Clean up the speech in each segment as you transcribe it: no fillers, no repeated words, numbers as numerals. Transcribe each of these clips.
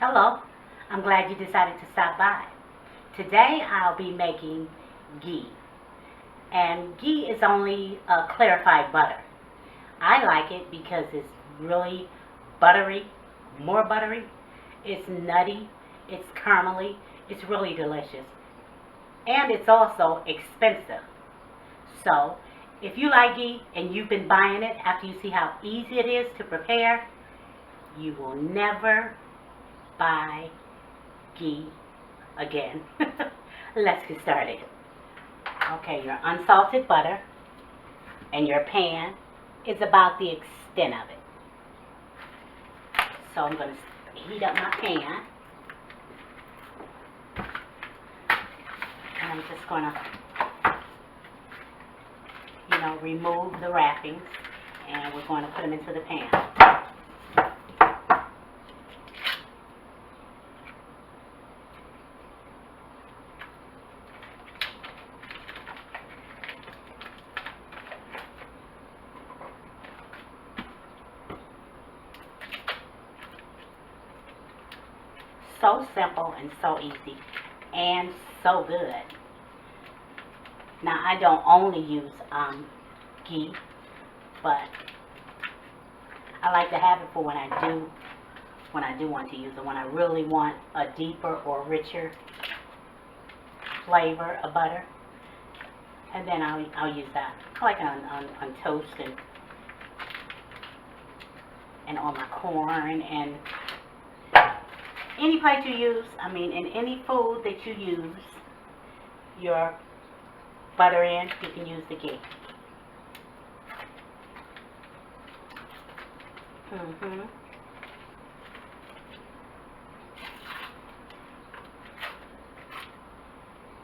Hello, I'm glad you decided to stop by. Today I'll be making ghee. And ghee is only a clarified butter. I like it because it's really buttery, more buttery. It's nutty, it's caramely, it's really delicious. And it's also expensive. So, if you like ghee and you've been buying it after you see how easy it is to prepare, you will never buy ghee again. Let's get started. Okay, your unsalted butter and your pan is about the extent of it. So I'm going to heat up my pan. And I'm just going to, remove the wrappings. And we're going to put them into the pan. So simple and so easy and so good. Now I don't only use ghee, but I like to have it for when I do want to use it, when I really want a deeper or richer flavor of butter. And then I'll use that. I like it on toast and on my corn and any place you use, in any food that you use your butter in, you can use the ghee.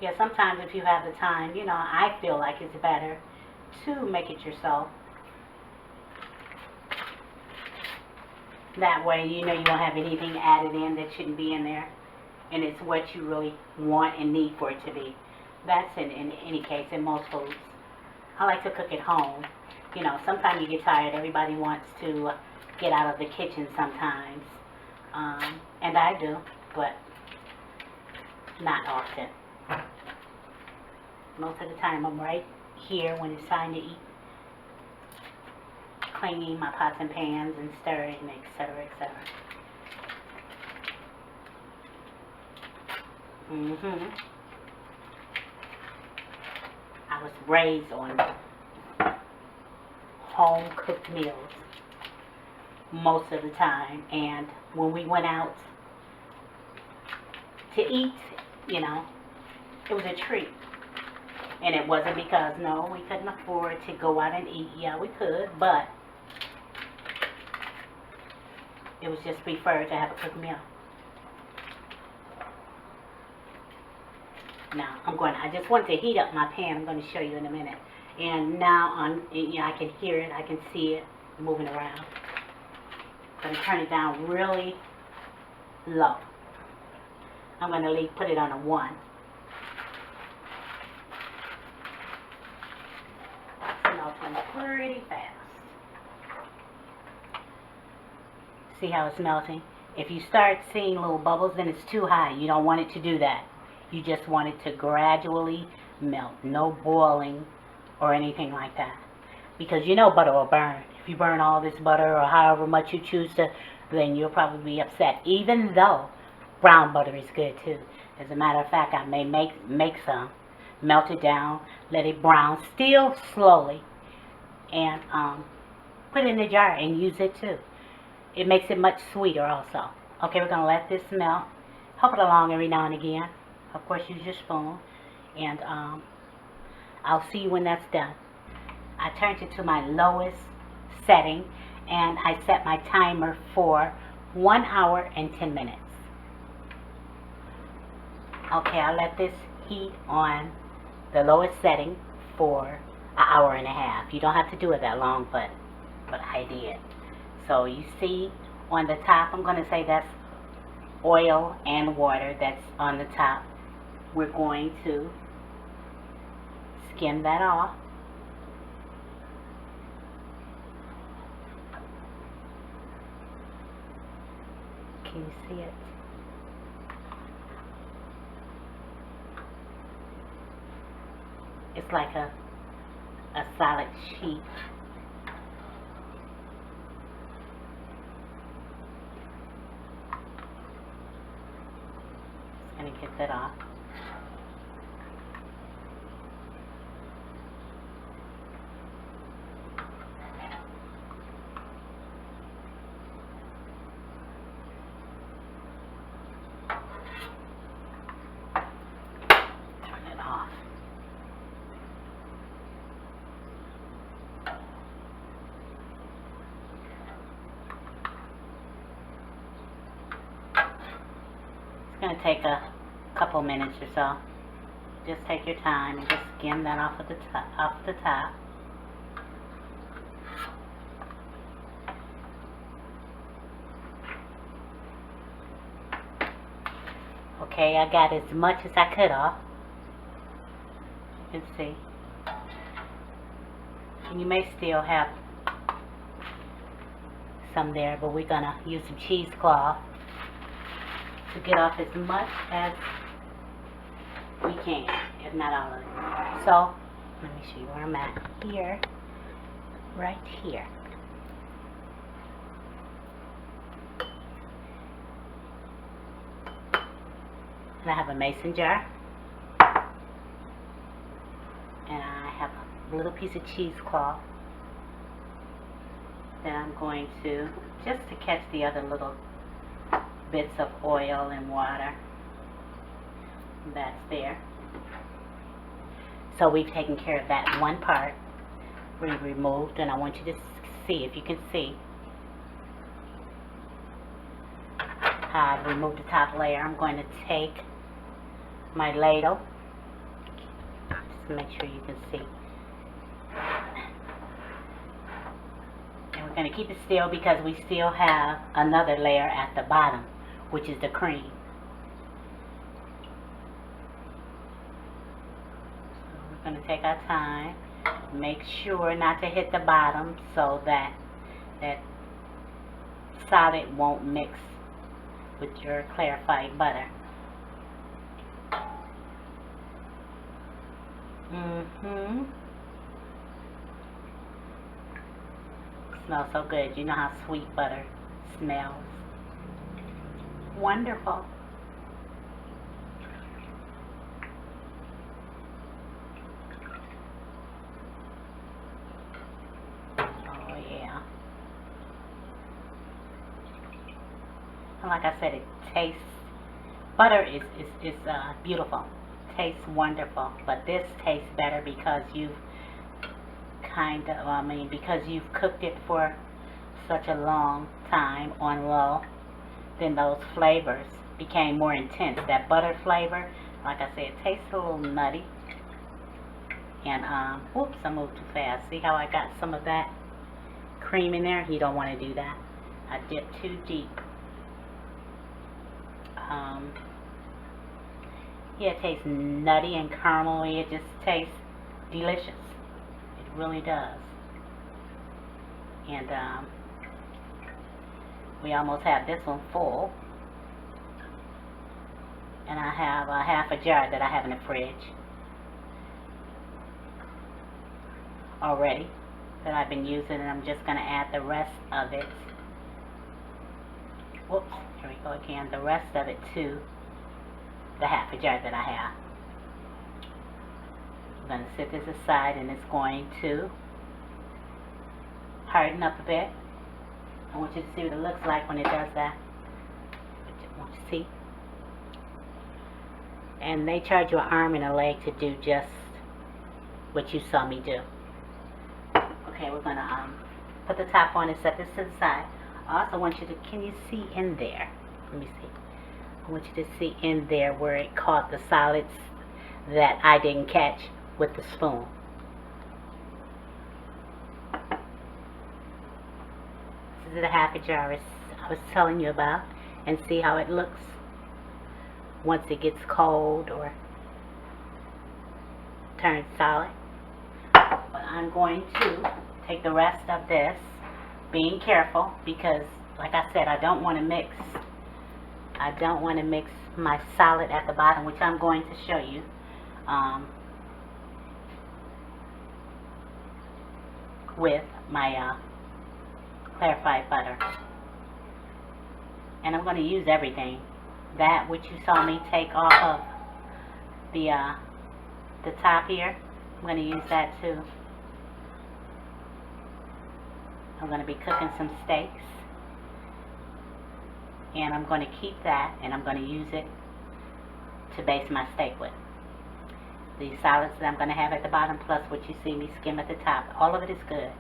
Yeah, sometimes if you have the time, I feel like it's better to make it yourself. That way, you don't have anything added in that shouldn't be in there. And it's what you really want and need for it to be. That's in any case, in most foods. I like to cook at home. Sometimes you get tired. Everybody wants to get out of the kitchen sometimes. And I do, but not often. Most of the time I'm right here when it's time to eat, cleaning my pots and pans and stirring, etc., etc. I was raised on home cooked meals most of the time, and when we went out to eat, it was a treat. And it wasn't because, no, we couldn't afford to go out and eat. Yeah, we could, but it was just preferred to have a cooked meal. Now, I just want to heat up my pan. I'm going to show you in a minute. And now, I can hear it. I can see it moving around. I'm going to turn it down really low. I'm going to put it on a 1. Melting pretty fast. See how it's melting? If you start seeing little bubbles, then it's too high. You don't want it to do that. You just want it to gradually melt. No boiling or anything like that. Because butter will burn. If you burn all this butter or however much you choose to, then you'll probably be upset. Even though brown butter is good too. As a matter of fact, I may make some, melt it down, let it brown, still slowly, and put it in the jar and use it too. It makes it much sweeter also. Okay, we're going to let this melt. Help it along every now and again. Of course, use your spoon. And I'll see you when that's done. I turned it to my lowest setting, and I set my timer for 1 hour and 10 minutes. Okay, I let this heat on the lowest setting for an hour and a half. You don't have to do it that long, but I did. So you see on the top, I'm going to say that's oil and water that's on the top. We're going to skim that off. Can you see it? It's like a solid sheet. Just gonna get that off. Turn it off. It's going to take a couple minutes or so. Just take your time and just skim that off of the top. Okay, I got as much as I could off. You can see. And you may still have some there, but we're going to use some cheesecloth to get off as much as we can, if not all of it. So, let me show you where I'm at. Here, right here. And I have a mason jar. And I have a little piece of cheesecloth that I'm going to, just to catch the other little bits of oil and water that's there. So we've taken care of that one part. We removed, and I want you to see, if you can see, how I've removed the top layer. I'm going to take my ladle, just to make sure you can see. And we're going to keep it still because we still have another layer at the bottom, which is the cream. So we're going to take our time, make sure not to hit the bottom so that that solid won't mix with your clarified butter. Smells so good. You know how sweet butter smells. Wonderful. Oh yeah. And like I said, it tastes, butter is beautiful. Tastes wonderful, but this tastes better because you've because you've cooked it for such a long time on low. Then those flavors became more intense. That butter flavor, like I said, it tastes a little nutty. And whoops, I moved too fast. See how I got some of that cream in there? You don't want to do that. I dipped too deep. Yeah, it tastes nutty and caramely. It just tastes delicious. It really does. And we almost have this one full. And I have half a jar that I have in the fridge already that I've been using, and I'm just going to add the rest of it. Whoops, here we go again. The rest of it to the half a jar that I have. I'm going to set this aside, and it's going to harden up a bit. I want you to see what it looks like when it does that. I want you to see. And they charge you an arm and a leg to do just what you saw me do. Okay, we're going to put the top on and set this to the side. I also want you to, can you see in there? Let me see. I want you to see in there where it caught the solids that I didn't catch with the spoon. This is the half a jar I was telling you about, and see how it looks once it gets cold or turns solid. But I'm going to take the rest of this, being careful, because like I said, I don't want to mix my solid at the bottom, which I'm going to show you. with my clarified butter. And I'm going to use everything. That which you saw me take off of the top here, I'm going to use that too. I'm going to be cooking some steaks. And I'm going to keep that and I'm going to use it to base my steak with. The solids that I'm going to have at the bottom plus what you see me skim at the top. All of it is good.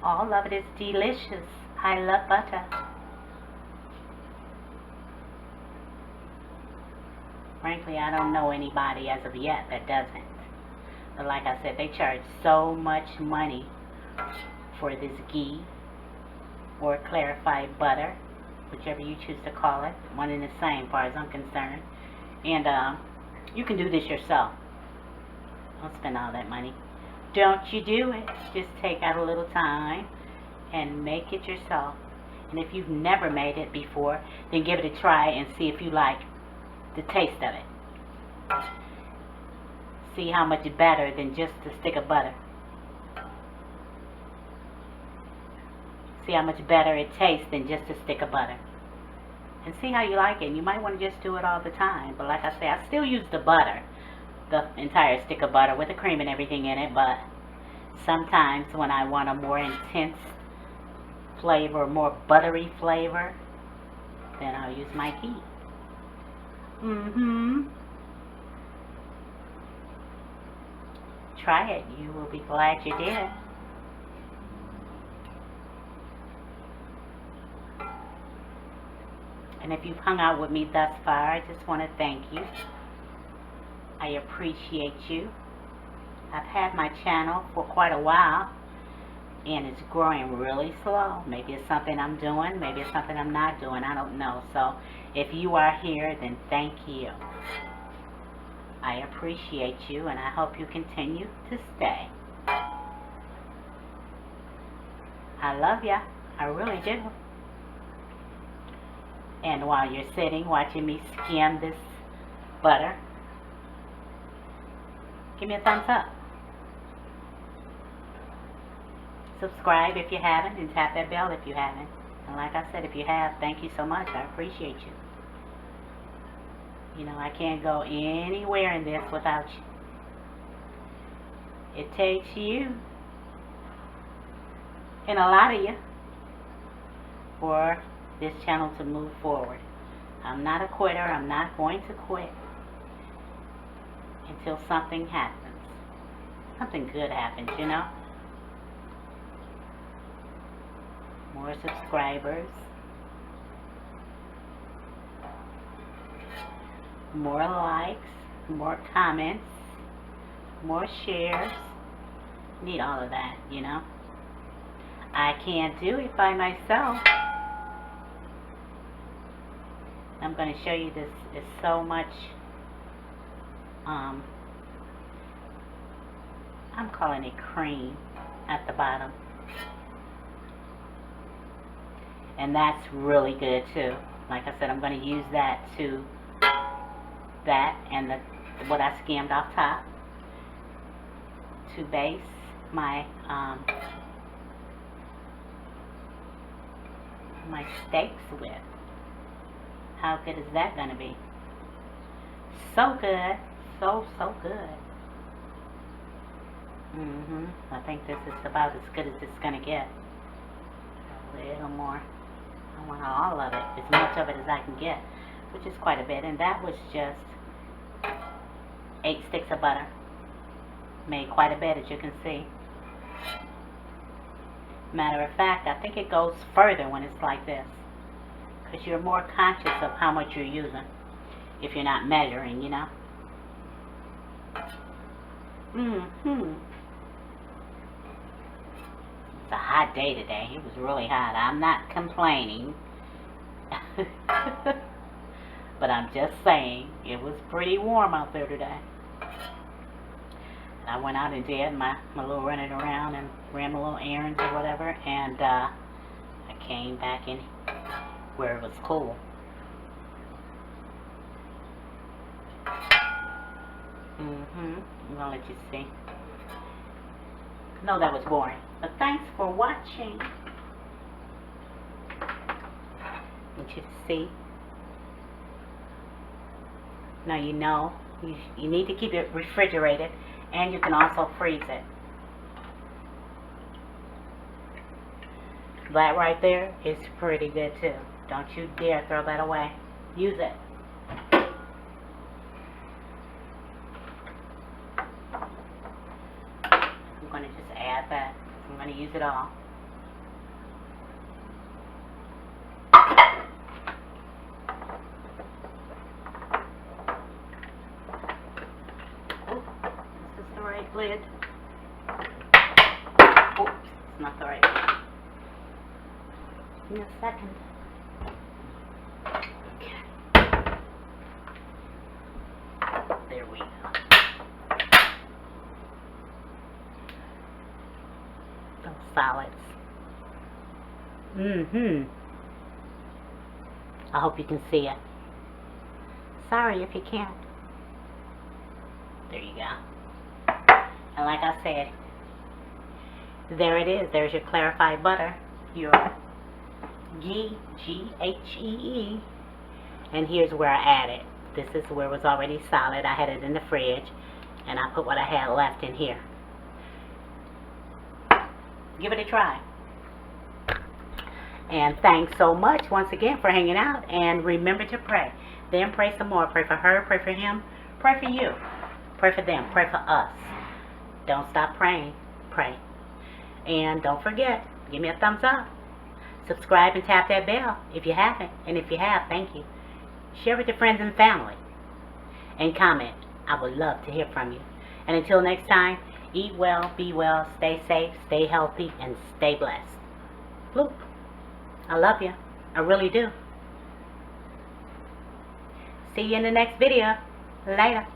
All of it is delicious. I love butter. Frankly, I don't know anybody as of yet that doesn't. But like I said, they charge so much money for this ghee or clarified butter, whichever you choose to call it. One and the same, as far as I'm concerned. And you can do this yourself. Don't spend all that money. Don't you do it. Just take out a little time and make it yourself. And if you've never made it before, then give it a try and see if you like the taste of it. See how much better than just a stick of butter. See how much better it tastes than just a stick of butter. And see how you like it. You might want to just do it all the time. But like I say, I still use the butter. The entire stick of butter with the cream and everything in it. But sometimes when I want a more intense flavor, more buttery flavor, then I'll use my ghee. Try it. You will be glad you did. And if you've hung out with me thus far, I just want to thank you. I appreciate you. I've had my channel for quite a while, and it's growing really slow. Maybe it's something I'm doing, maybe it's something I'm not doing, I don't know. So if you are here, then thank you. I appreciate you, and I hope you continue to stay. I love ya. I really do. And while you're sitting watching me skim this butter, give me a thumbs up. Subscribe if you haven't, and tap that bell if you haven't. And like I said, if you have, thank you so much. I appreciate you. You know, I can't go anywhere in this without you. It takes you and a lot of you for this channel to move forward. I'm not a quitter. I'm not going to quit until something happens. Something good happens, you know. More subscribers. More likes. More comments. More shares. Need all of that, you know. I can't do it by myself. I'm going to show you this is so much, I'm calling it cream at the bottom. And that's really good too. Like I said, I'm going to use that to, that and what I skimmed off top to base my, my steaks with. How good is that going to be? So good. So good. I think this is about as good as it's going to get. A little more. I want all of it. As much of it as I can get. Which is quite a bit. And that was just 8 sticks of butter. Made quite a bit, as you can see. Matter of fact, I think it goes further when it's like this. Because you're more conscious of how much you're using if you're not measuring, you know. It's a hot day today. It was really hot. I'm not complaining. But I'm just saying, it was pretty warm out there today. I went out and did my little running around and ran my little errands or whatever. And I came back in where it was cool. I'm gonna let you see. know that was boring. But thanks for watching. I want you to see. Now you know you need to keep it refrigerated, and you can also freeze it. That right there is pretty good too. Don't you dare throw that away. Use it. I'm going to just add that. I'm going to use it all. Oops, this is the right lid. Oops, it's not the right lid. Give me a second. Okay. There we go. Those solids. I hope you can see it. Sorry if you can't. There you go. And like I said, there it is. There's your clarified butter. Your ghee, G-H-E-E. And here's where I added. This is where it was already solid. I had it in the fridge. And I put what I had left in here. Give it a try. And thanks so much once again for hanging out. And remember to pray. Then pray some more. Pray for her. Pray for him. Pray for you. Pray for them. Pray for us. Don't stop praying. Pray. And don't forget, give me a thumbs up. Subscribe and tap that bell if you haven't. And if you have, thank you. Share with your friends and family. And comment. I would love to hear from you. And until next time, eat well, be well, stay safe, stay healthy, and stay blessed. Bloop. I love you. I really do. See you in the next video. Later.